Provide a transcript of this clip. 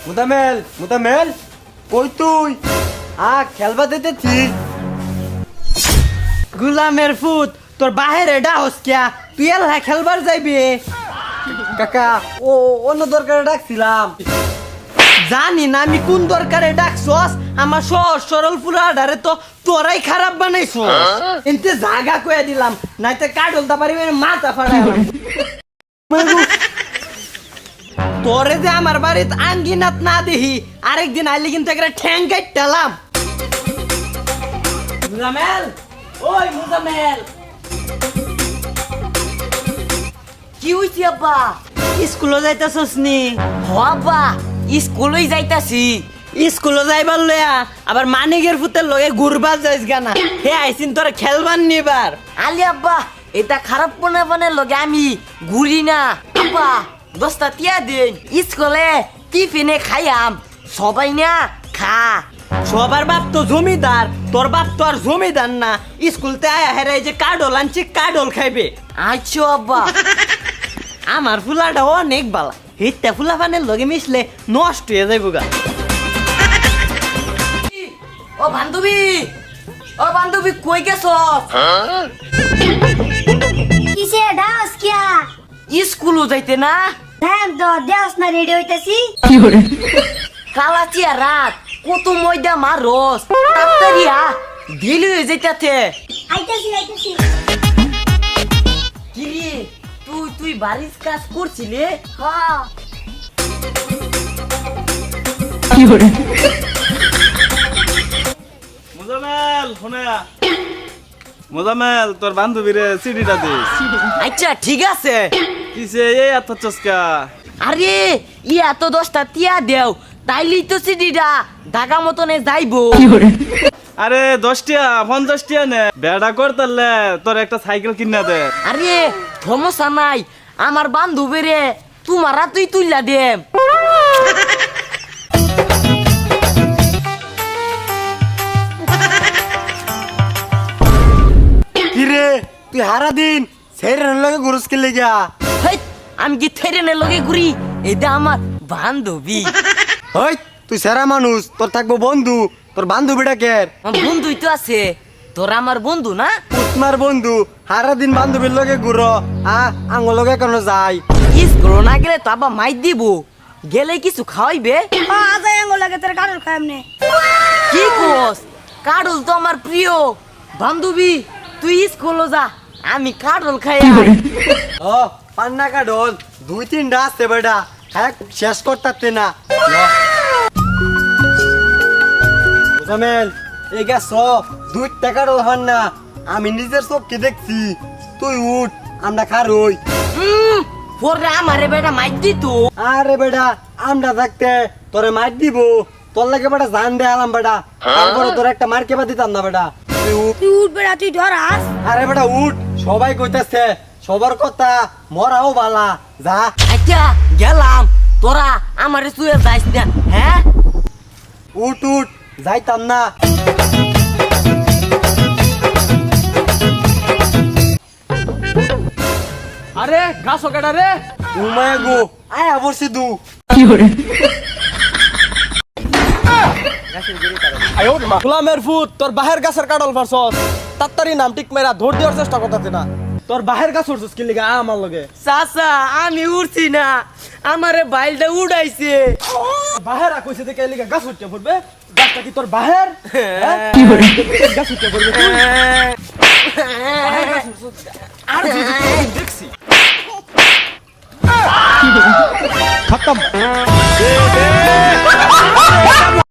মুতামেল মুতামেল কই তুই খেলবা দিতেছি গুলামের ফুট তোর বাহিরে ডাহস কিয়া তুই এলা খেলবার যাইবি কাকা ও অন্য দরকারে ডাকছিলাম জানি না আমি কোন দরকারে ডাকছস আমার সহজ সরল ফুলাডারে তো তোরাই খারাপ বানাইছস এনতে জাগা কইয়া দিলাম নাইতে কাটলতা পারিবে মাথা ফাড়াই তোরে যে আমার বাড়িতে আঙ্গিনাত না দেখি আরেকদিন আইলে কিন্তু একটা ঠ্যাং কাটতালাম মুজামেল ওই মুজামেল কি হইছে আব্বা? স্কুলে যাইতাছস নি হ আব্বা, স্কুলেই যাইতাছি। স্কুলে যাইবার লয়া আবার মানিকের ফুতের লগে ঘুরবার যাইস গানা হে আইছিন তোরা খেলবার নিবার আলি আব্বা, এটা খারাপ পোনাপানের লগে আমি ঘুরি না। আব্বা 10টা টিয়া দিন, স্কুলে টিফিনে খাইয়াম। সবাই না খা। সবার বাপ তো জমিদার, তোর বাপ তো আর জমিদার না। স্কুলতে আয়া হেরে যে কাডল আনছি কাডল খাইবে। আচ্ছা আব্বা। আমার ফুলাটা অনেক বালা, হিটটা ফুলা পানের লগে মিশলে নষ্ট হয়ে যাইব গা। ও বান্ধবী, ও বান্ধবী কই গেছ? কিসে ডাস কিয়া স্কুলও যাইতে না? হ্যাঁ তো দেওস না রেডি হইতাছি কালাচিয়া রাত কত ময়দা মারস, তাড়াতাড়িয়া ঢিল হয়ে যাইতাছে। আইতাছি কিরে তুই বাড়ির কাজ করছিলি? হ্যাঁ মুজামেল শুনে মুজামেল তোর বান্ধবীরে সিডিটা দিস আচ্ছা ঠিক আছে। কিসে এই এত চস্কা আরে ইয়া তো 10টা টিয়া দেও, তাইলেই তো সিডিটা ঢাকা মতনে যাইবো। আরে 10টিয়া 50টিয়া নে বেড়া করতালে তোর একটা সাইকেল কিনা দে। আরে সমস্যা নাই, আমার বান্ধবীরে তোমারা তুই তুইলা দেম। কিরে তুই হারা দিন সেরের লগে ঘুরস কে লাগা? হেই, আমি কি থেরেনের লগে ঘুরি? এটা আমার বান্ধবী। হই তুই সেরা মানুষ, তোর থাকবো বন্ধু, তোর বান্ধবীটা কে? আমার বন্ধুই তো আছে। তোরা আমার বন্ধু না? তোমার বন্ধু হারা দিন বান্ধবীর লগে ঘুরো, আঙ্গুল লগে কেন যাই? স্কুল না গেলে তো আবার মাই দিব, গেলে কিছু খাওয়াইবে। আজ আঙ্গুল লাগে তোর কাটল খাইমনে কি কোস? কাডল তো আমার প্রিয়। বান্ধবী তুই স্কুলে যা, আমি কাডল খাই। ও পান্না কাডল 2-3টা আছে বেটা, হ্যাঁ শেষ করতে না। মুজামেল এই গেছ 2 টাকা হন না, আমি নিজের চোখকে দেখছি। তুই উঠ আমরা খারই। পরে আমারে বেটা মাই দিত। আরে বেটা আমরা থাকতে তোরে মার দিব, তোর লাগে বেটা জান দে আলাম বেটা, তারপরে তোর একটা মার কেবা দিতাম না বেটা। তুই উঠ। তুই উঠ বেড়া, তুই ধরাস। আরে বেটা উঠ, সবাই কইতাছে সবার কথা মরাও বালা, যা। আচ্ছা গেলাম, তোরা আমারে শুয়ে যাইস না। হ্যাঁ উঠ উঠ, যাইতাম না। আরে গাছ কাটা রে উমায় গো আয় বসে দু। গোলামের ফুট তোর বাহের গাছের কাটল পারছস, তাড়াতাড়ি নাম ঠিক মেরা ধর দেওয়ার চেষ্টা করতেছে না। তোর বাহের গাছ উঠছস কি লিগা আমার লগে? চাচা আমি উঠছি না, আমারে বাইলটা উড়াইছে। বাহের কইছে দেখে লিগা গাছ উঠতে পড়বে? গাছটা কি তোর বাহের? গাছ উঠতে পড়বে তুই? আর দেখছি খতম।